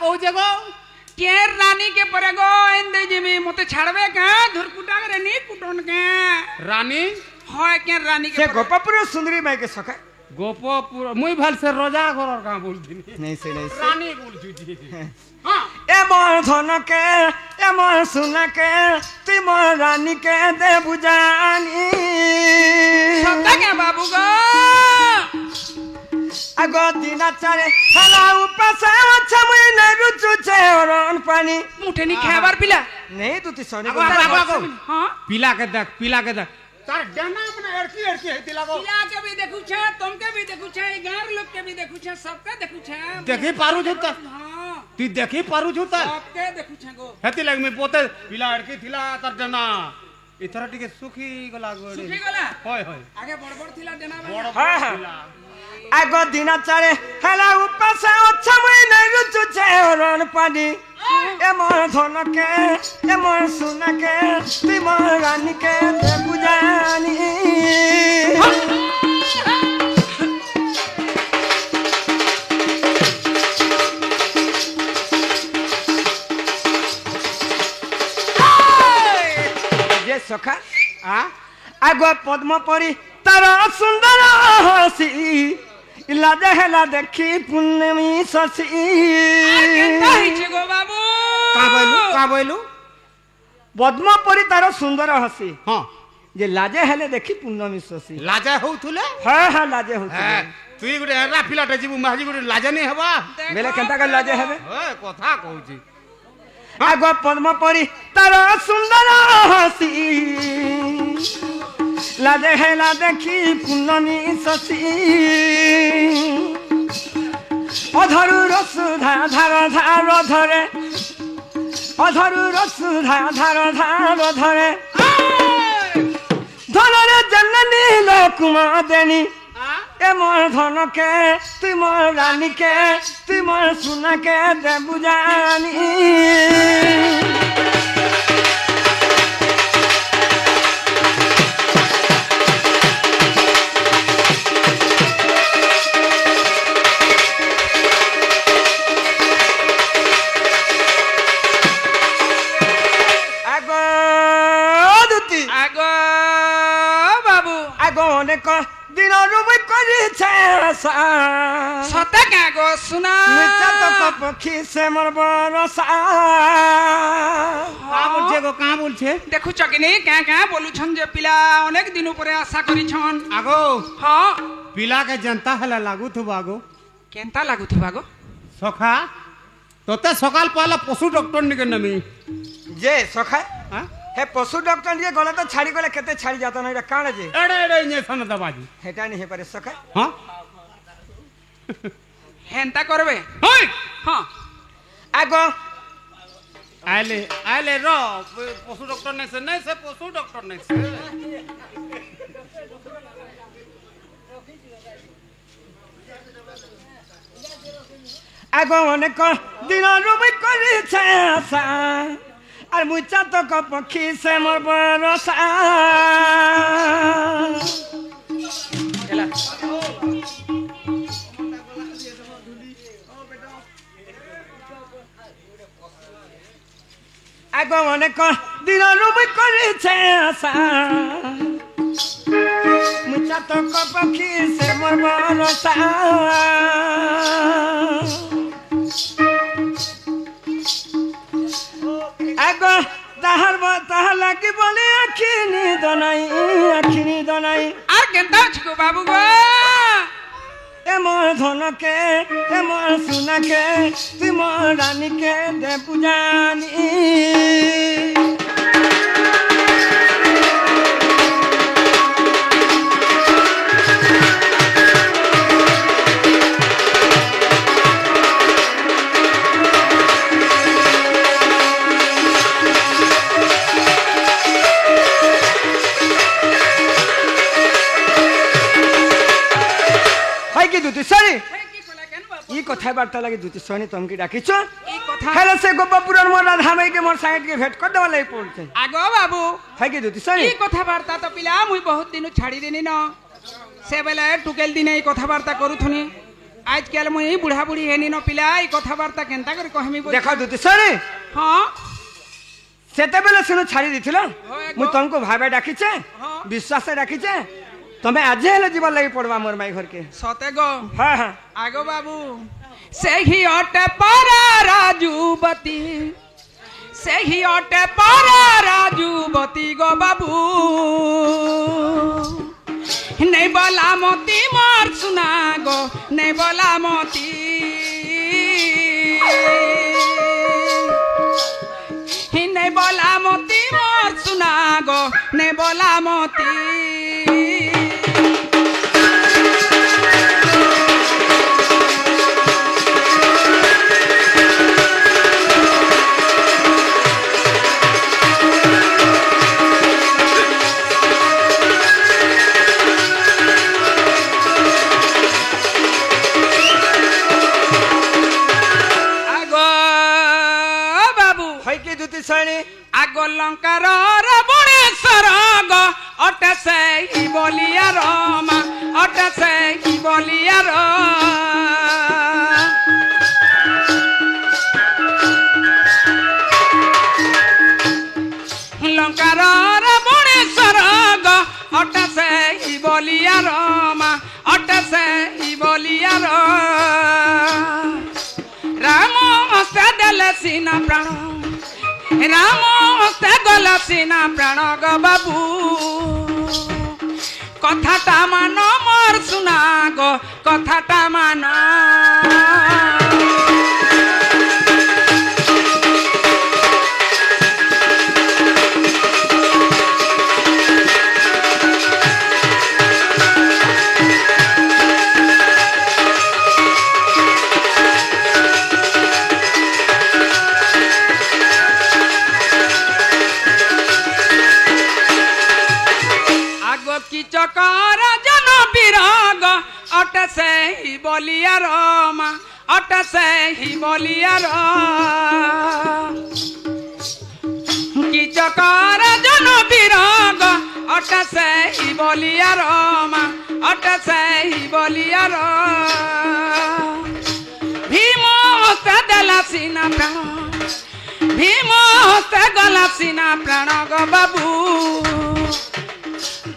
कहूचे गो केर रानी के परे गो एंदे जिमी मते छाड़बे का धुरकुटा रे नी कुटन के रानी होय केर रानी के से गोपापुर सुंदरी माई के सखा गोपपुर मुई भल से रोजा घर का बोलती नहीं से रानी बोल जी हां ए मोर धन के ए मोर सुना के तू मोर रानी के दे बुझानी सत्ता के बाबू गो आगो दिन चारे हला उपास छमुई न रुचु छे ओरन पानी मुठे नी खाबार पिला नहीं तू सोनी हां पिला के देख तार डना अपने एड़की हेती लागो पिला के भी देखु छे तुमके भी देखु छे गार लोग के भी देखु छे सबके देखु छे देखी पारू छु त हां तू देखी पारू छु त सबके देखु छे गो हेती लाग में पोते पिला एड़की थिला तार डना इथरा टिके सुखी गला गोड़े सुखी गला होय होय आगे बड़ थिला देना बड़ हां आगो दिन चारे हला उपास छमुई न रुचु छे ओरन पानी ए मोर धन के ए मोर सुना के तू मोर रानी के दे बुझानी ये सखा आगो पद्म परी तार सुंदर हसी लाजे हेला देखी पुण्यमी शशि केता हिचे गो बाबू का बोलू पद्म परी तार सुंदर हसी हां जे लाजे हेले देखी पुण्यमी शशि लाजा होउथुले हां लाजे होती तुई गुटे एरा पिलाटे जीबू माजी गुटे लाजा नहीं हबा बेले केनता का लाजे हेबे ओए कथा कहूची आगो पद्म परी तार सुंदर हसी लाजे हेला देखी पुण्यमी शशि अधरु रसुधा धार धार धरे अधरु रसुधा धार धार धरे धनरे जननी लोकुमा देनी ए मोर धन के तू मोर रानी के तू मोर सुना के दे बुझानी दिन रूप करी छे सता का गो सुना मिचा तो पक्षी से मोर बरसा का बोलछे देखु चकिनी क्या बोलु छन जे पिला अनेक दिन ऊपर आशा करी छन आगो हां पिला के जनता हला लागू थु बागो केनता लागु थबा गो सखा तोते सकाल पहला पशु डॉक्टर निके नमी जे सखा हां हे पशु डॉक्टर के गले तो छाड़ी गले केते छाड़ी जाता नहीं काण जे एड़े इंजेक्शन दबाजी हेटा नहीं हे पारे सखा हां हेनता करबे होय हां आगो आले रो पशु डॉक्टर नहीं से पशु डॉक्टर नहीं से आगो अनेक दिन रूप करी छे आशा আর মুচা তো পক্ষী সে মোর বরসা আগ অনেক দিন রূপ করেছে আশা মুচা তো পক্ষী সে মোর বরসা आगो ताहार ताहा लागी बोले आखिनी दनाई आर केनता छको बाबू गो ए मोर धन के ए मोर सुना के तू मोर रानी के दे पूजानी দুতি সরি ই কথা বার্তা লাগে দুতি সনি তমকি ডাকিছ ই কথা হেলে সে গোপাপুরর মোর রাধা মাই के मोर साइड के भेट कर देवा लाई पड़ছে आगो बाबू है कि दुति सनी इ কথা বার্তা তো পিলা মুই বহুত দিন ছাড়ি দেনি ন से बेले टुकेल दिन इ কথা বার্ता करूथुनी आजकल मुई बुढ़ा बुढ़ी हेनी न पिला ई कथाबार्ता केनता कर कहमी बोल देखो दुती सरी हां सेते बेले सुनो छाड़ी दिथिलो होय मु गो। तुमको भाबे डाकिचे हाँ। विश्वास से डाकिचे तमे आज हेले जीवन लागि पड़वा मोर माई घर के सते गो हां हां आगो बाबू सेही अटे पारा राजूबती सेही अटे पारा राजूबती गो बाबू नहीं बोला मोती मार सुना गो नहीं बोला मोती नहीं बोला मोती मार सुना गो नहीं बोला मोती आगो लंकार रावणेश्वर गो अटे से ही बोलिया रामा अटे से ही बोलिया रो लंकार रावणेश्वर गो अटे से ही बोलिया रामा अटे से ही बोलिया रो राम से देले सीना प्राण राम हस्ते गला सीना प्राण ग बाबू कथाटा मान मोर सुना गो कथाटा मान चकर जन बिरग अट से ही बोलिया रामा अट से ही बोलिया की चकर जन बिरग अट से ही बोलिया रामा अट से ही बोलिया भीम हस्ते देला सीना प्राण भीम हस्ते गला सीना प्राण ग बाबू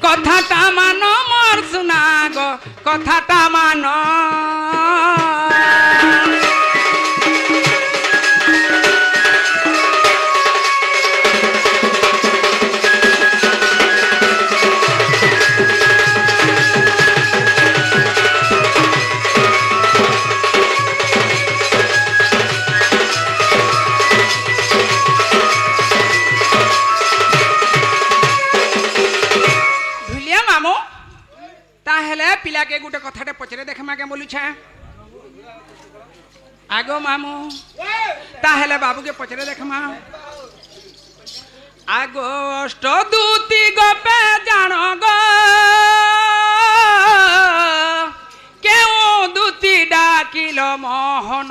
कथाटा मान मोर सुना गो कथाटा मान पिला के गुटे कथाटे पचरे देखमा के बोलू छे आगो मामू ताहेले बाबू के पचरे देखमा आगो अष्ट दूती गपे जान गो केउ दूती डाकिल मोहन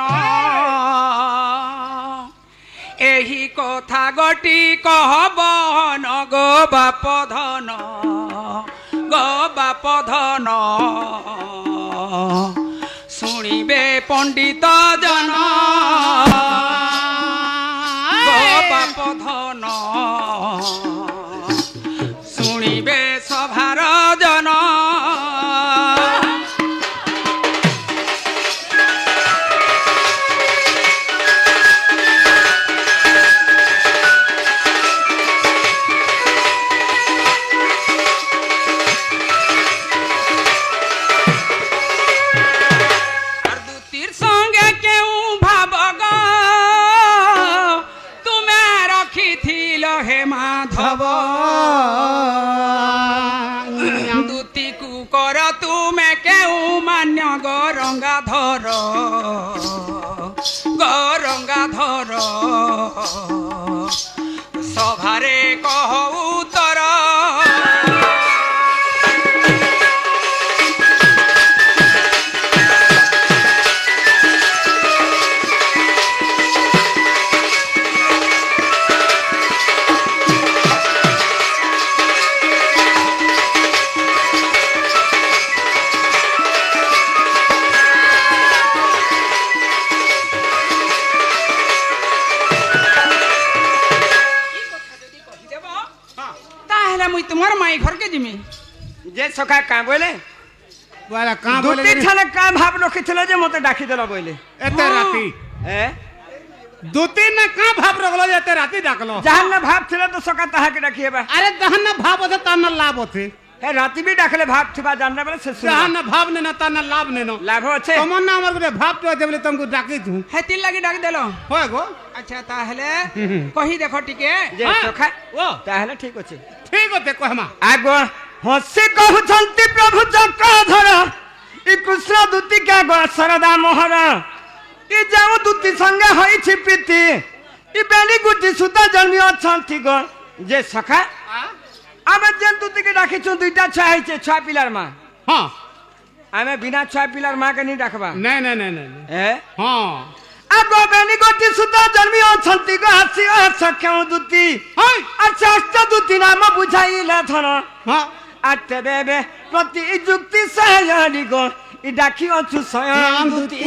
एही कथा गटी कहब न गो बाप धन गो बाप धन शुणिबे पंडित जन गो बाप धन शुणिबे सभार जन दूती को कर तुमे केउ मान्य गरंगाधर गरंगाधर सभारे कह उत्तर जे सखा का बोले बोला कहाँ बोले दुती थाने का भाव रखिथिले जे मते डाकी देला बोले एते राती ए दुती ने कहाँ भाव रखलो जे एते राती डाकलो जहां न भाव थिले तो सका ताहा के डाकिए बा अरे दहन न भाव होते ता न लाभ होते हे राती भी डाकले भाव थिबा जानना बोले से दहन न भाव ने न ता न लाभ ने न लाभ होछे तमन ना हमर गुटे भाव तो देबले तुमको डाकी तू हेतिल लगी डाक देलो होय गो अच्छा ताहले कही देखो टिके जे हाँ। सखा ओ ताहले ठीक होछे ठीक होते कहमा आगो हसी कहउछंती प्रभु चक्रधर इ कृष्ण दूती का गो सरदा मोहर इ जाऊ दूती संगे होई छि प्रीति इ बेली गुटी सुता जन्मी अछंती गो जे सखा आमे जेन दूती के डाकी छु दुईटा छाई छे छा पिलर मा हां आमे बिना छा पिलर मा के नहीं डाकबा नहीं नहीं नहीं नहीं ए हां आगो बेली गुटी सुता जन्मी अछंती गो हसी सख्यौ दूती हाय अच्छा अष्ट दूती नाम बुझाइला थन हां आते बेबे प्रति जुक्ति सयानी गो इ डाकी अछु सयान दूती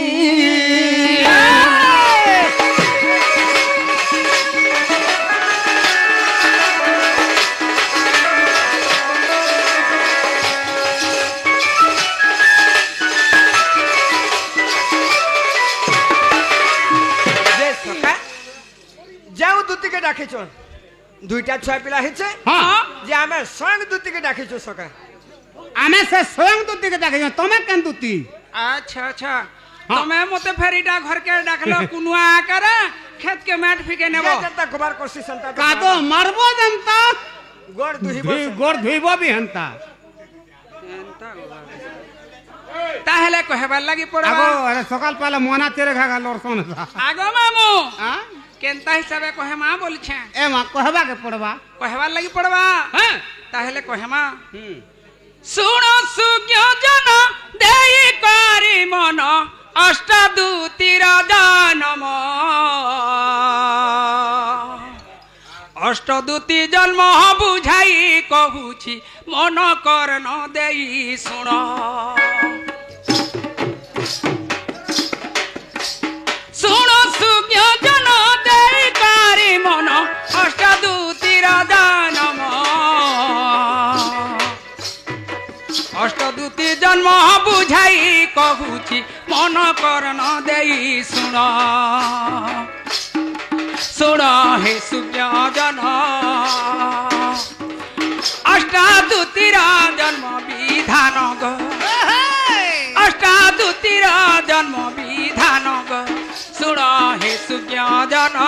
जे सका जाऊ दूती के डाके छ दुईटा छुआ पिला हिचे हां जे आमे संग दूती के डाके छ सका आमे से स्वयं दूती के डाके तमे केन दूती अच्छा अच्छा हाँ। तमे मते फेरीटा घर के डाकलो कुनुआ करे खेत के माट फिके नेबो ये जनता गोबर कोसी संता कादो मारबो जनता गोड़ दुही बस गोर धुइबो भी हंता ताहले कहबा लगी पड़बा आगो अरे सकाल पहले मोना तेरे खागा लरसन था आगो मामू हां केनता हिसाबे कहमा बोल छे ए मा कहबा के पड़बा कहबा लगी पड़बा हां ताहले कहमा सुनो सुज्ञ जन देई करी मन अष्टदूतिर दानम अष्टदूति जन्म बुझाई कहूछि मन कर्ण देई सुण सुण सुज्ञ जन देई करी मन अष्टदूतिर दानम अष्टदूति जन्म बुझाई कहूछि मन कर्ण देई सुण सुण हे सुज्ञ जन अष्टदूतिर जन्म विधान ग अष्टदूतिर जन्म विधान ग सुण हे सुज्ञ जन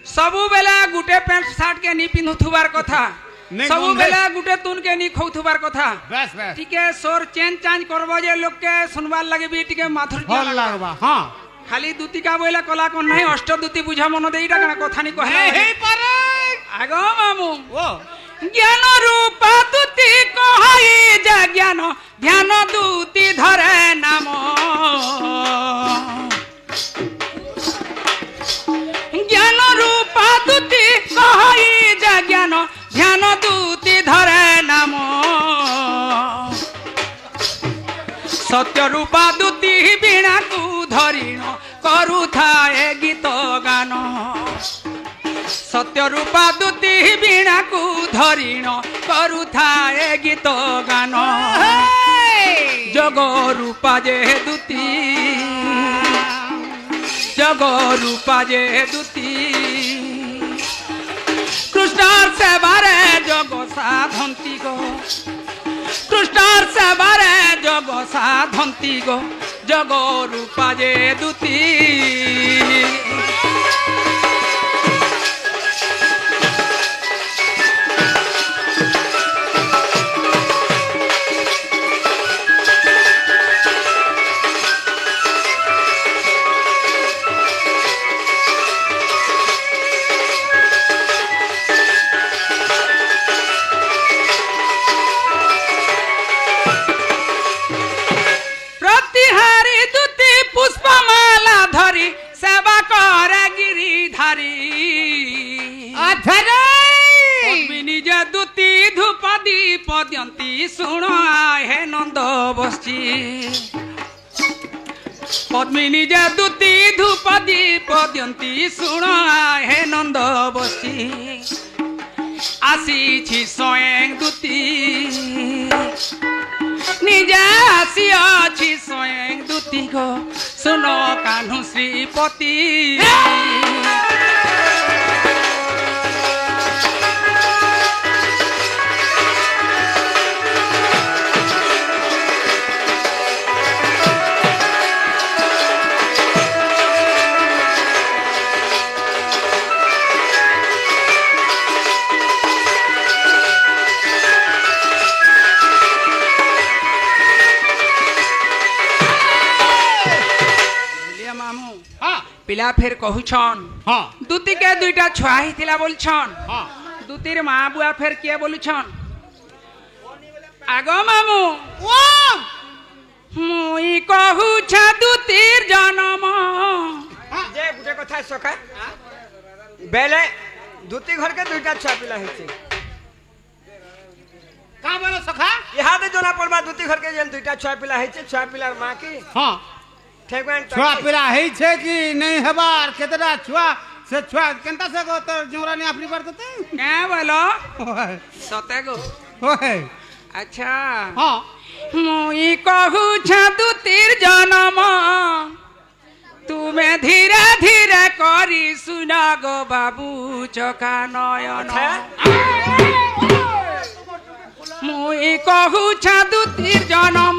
सबु बेला गुटे पैंट शर्ट के नी पिन्हुथुबार कथा नहीं सबु गंधे। बेला गुटे तुन के नी खौथुबार कथा बस बस टिके सोर चेंज चांज करबो जे लोग के सुनबार लगे भी टिके माथुर भल लागबा हां खाली दूती का बोला कला कोन नहीं अष्ट दूती बुझा मन देईटा कना कथा नी कहला हे पारे आगो मामू ओ ज्ञान रूप दूती कहई जा ज्ञान ध्यान दूती धरे नाम ज्ञान रूप दूती कहई जा ज्ञान ध्यान दूती धरे नाम सत्य रूपा दूती बीणा को धरिण करुथाए गीत गान सत्य रूपा दूती बीणा को धरिण करुथाए गीत गान जग रूपा जे दूती जग रूपा जे दूती कृष्ण सेवारे जग साधंती गो कृष्ण सेवारे जग साधंती गो जग रूपा जे दूती শুণ হে নন্দ বসছি পদ্মিনী যে দুতি ধূপ দীপ দিয়ন্তি শুণ হে নন্দ বসছি আসিছি স্বয়ং দুতি নিজে আসিয়াছি স্বয়ং দুতি গো শুন কাহ্নু শ্রীপতি पिला फेर कहूछन हाँ दूती के दुईटा छुआ हिथिला बोलछन हाँ दूतीर माँ बुआ फेर किए बोलछन आगो मामू मुई कहूछा दूतीर जन्म जे गुटे कथा सका बेले दुती घर के दुईटा छुआ पिला हिचे का बोलो सखा यहाँ दे जोना पड़बा दुती घर के जेन दुईटा छुआ पिला हिचे छुआ पिलार माँ की हाँ ठेकवेन छुआ पिला है छे कि नहीं हबार केतरा छुआ से छुआ केनता से को तो जोरा ने अपनी बार करते क्या बोलो ओए सते गो ओए अच्छा हाँ मुई कहूछा दूतीर जन्म तुमे धीरे धीरे करी सुना गो बाबू चका नयन मुई कहूछा दूतीर जन्म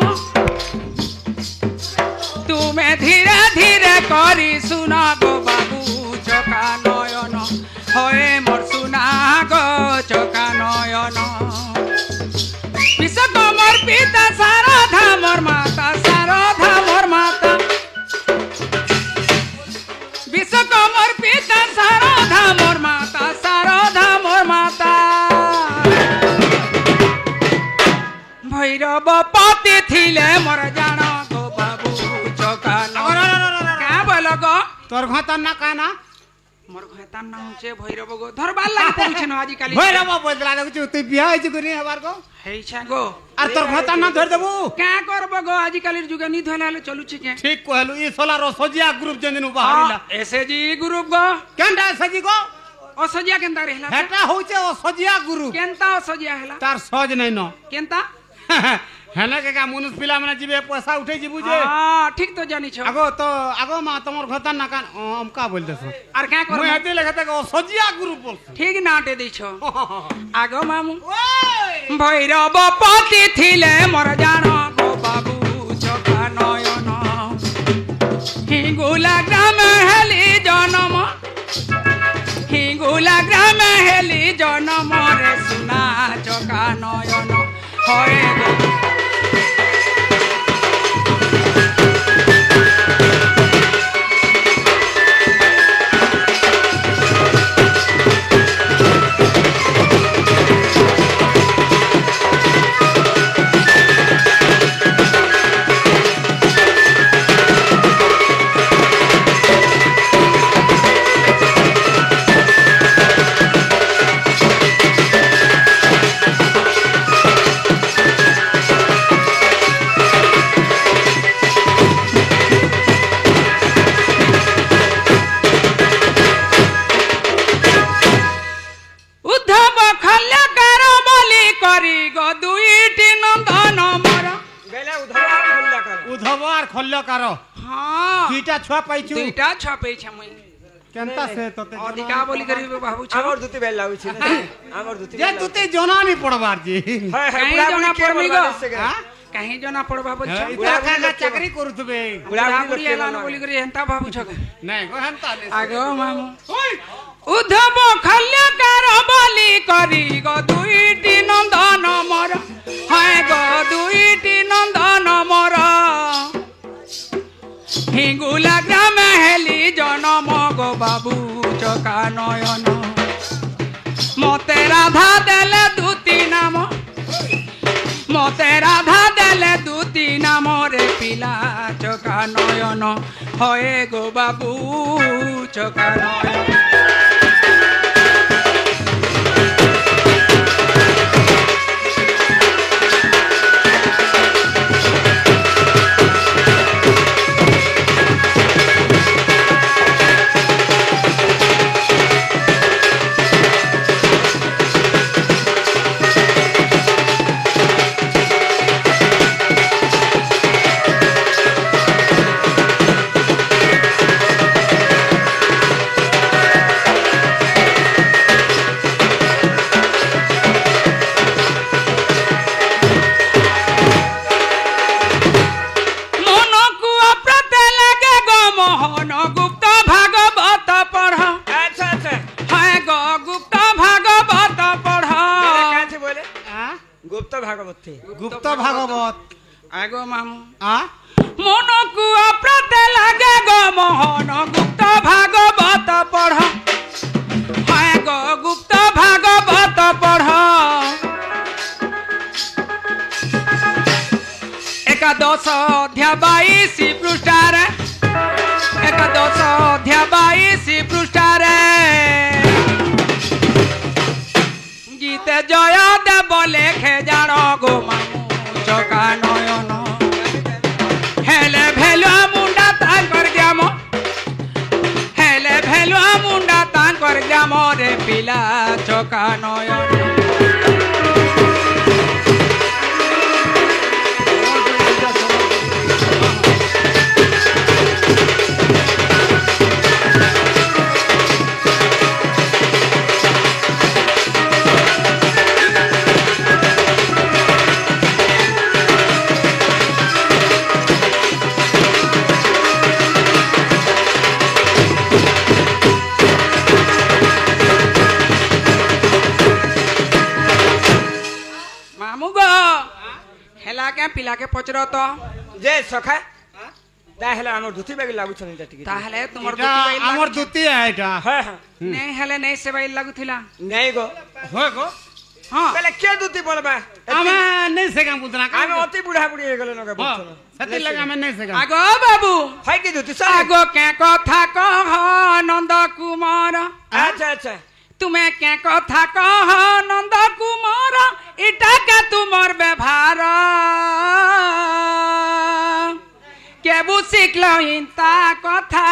तुमे धीरे धीरे करी सुना गो बाबू चका नयन हये मोर सुना गो चका नयन विश्वकर्मर पिता शारदा मोर माता शारदा मोर माता विश्वकर्मर पिता शारदा मोर माता शारदा मोर माता भैरव पति थिले मोर जान गो बाबू चका क्या बोलो गो तोर घाता ना काना मोर घाता ना होचे भैरव गो धरबार लाग पहुंचे न आजि काली भैरव बोलला लगछु तू बियाह है गुनी हबार को हे छा गो और तोर घाता ना धर देबू क्या करबो गो आजि काली जुगे नी धोलाले चलु छी के ठीक कहलु ई सोला रसोजिया ग्रुप जंदिन बाहरिला ऐसे जी ग्रुप गो केंडा सजी को असजिया केनता रहला हेटा होचे असोजिया ग्रुप केनता असजिया हला तार सज नहीं न केनता हेना के का मुनुस पिला माने जीवे पैसा उठे जीबू जे हां ठीक तो जानी छो आगो मा तमर घता ना कान हम का बोल देसो और क्या कर मैं हते लगते को सजिया ग्रुप बोल ठीक नाटे दै छो आगो मामू भैरव पति थिले मोर जान गो बाबू चका नयन हिंगुला ग्राम हेली जन्म हिंगुला ग्राम हेली जन्म रे सुना चका नयन हये गो खल्लकार हां दुईटा छुआ पाइछु दुईटा छुआ पाइछ मुई केनता से तते अधिका बोली करी बाबू छ हमर दुती बेल लागु छी हमर दुती जे दुती जोना नहीं पड़बार जी कहीं जोना पड़मी गो कहीं जोना पड़बा बोल छ बुढ़ा का चाकरी करूथबे बुढ़ा बुढ़ी एला न बोली करी हेंता बाबू छ नहीं गो हेंता नहीं आगो मामू उद्धव खल्लकार बोली करी गो दुईटी नंदन मोर हाय गो दुईटी नंदन मोर हिंगुला ग्राम हेली जन्म गो बाबू चका नयन मते राधा देले दूती नाम मते राधा देले दूती नाम रे पिला चका नयन हये गो बाबू चका नयन মামু আ মনকু অপ্রতে লাগে গো মোহন গুপ্ত ভাগবত পঢ় হয় গো গুপ্ত ভাগবত পঢ় একাদশ অধ্যায় 22 পৃষ্ঠারে একাদশ অধ্যায় 22 পৃষ্ঠারে গীতে জয় দেব লেখে জাণ গো মামু চকা নয়ন হেলে ভেলুয়া মুন্ডা তাঙ্কর গ্রাম হেলে ভেলুয়া মুন্ডা তাঙ্কর গ্রাম রে পিলা চকা নয়ন পিলাকে পচর তো যে সখা তাহলে আমার ধুতি বাগি লাগুছ না টিকে তাহলে তোমার আমার দুতি এটা হ্যাঁ হ্যাঁ নেই হেলে নেই সেবাই লাগুথিলা নেই গো হয় গো হ্যাঁ তাহলে কে ধুতি পড়বা আমি নেই সেগাম বুঝনা আমি অতি বুড়া বুড়ি হয়ে গেল না বুঝছ না সেতি লাগে আমি নেই সেগাম আগো বাবু হয় কি ধুতি সব আগো কে কথা কহ নন্দ কুমার আচ্ছা আচ্ছা তুমি কে কথা কহ নন্দ কুমার এটা কে তোমার ব্যবহার কেবু শিখল ইন্তা কথা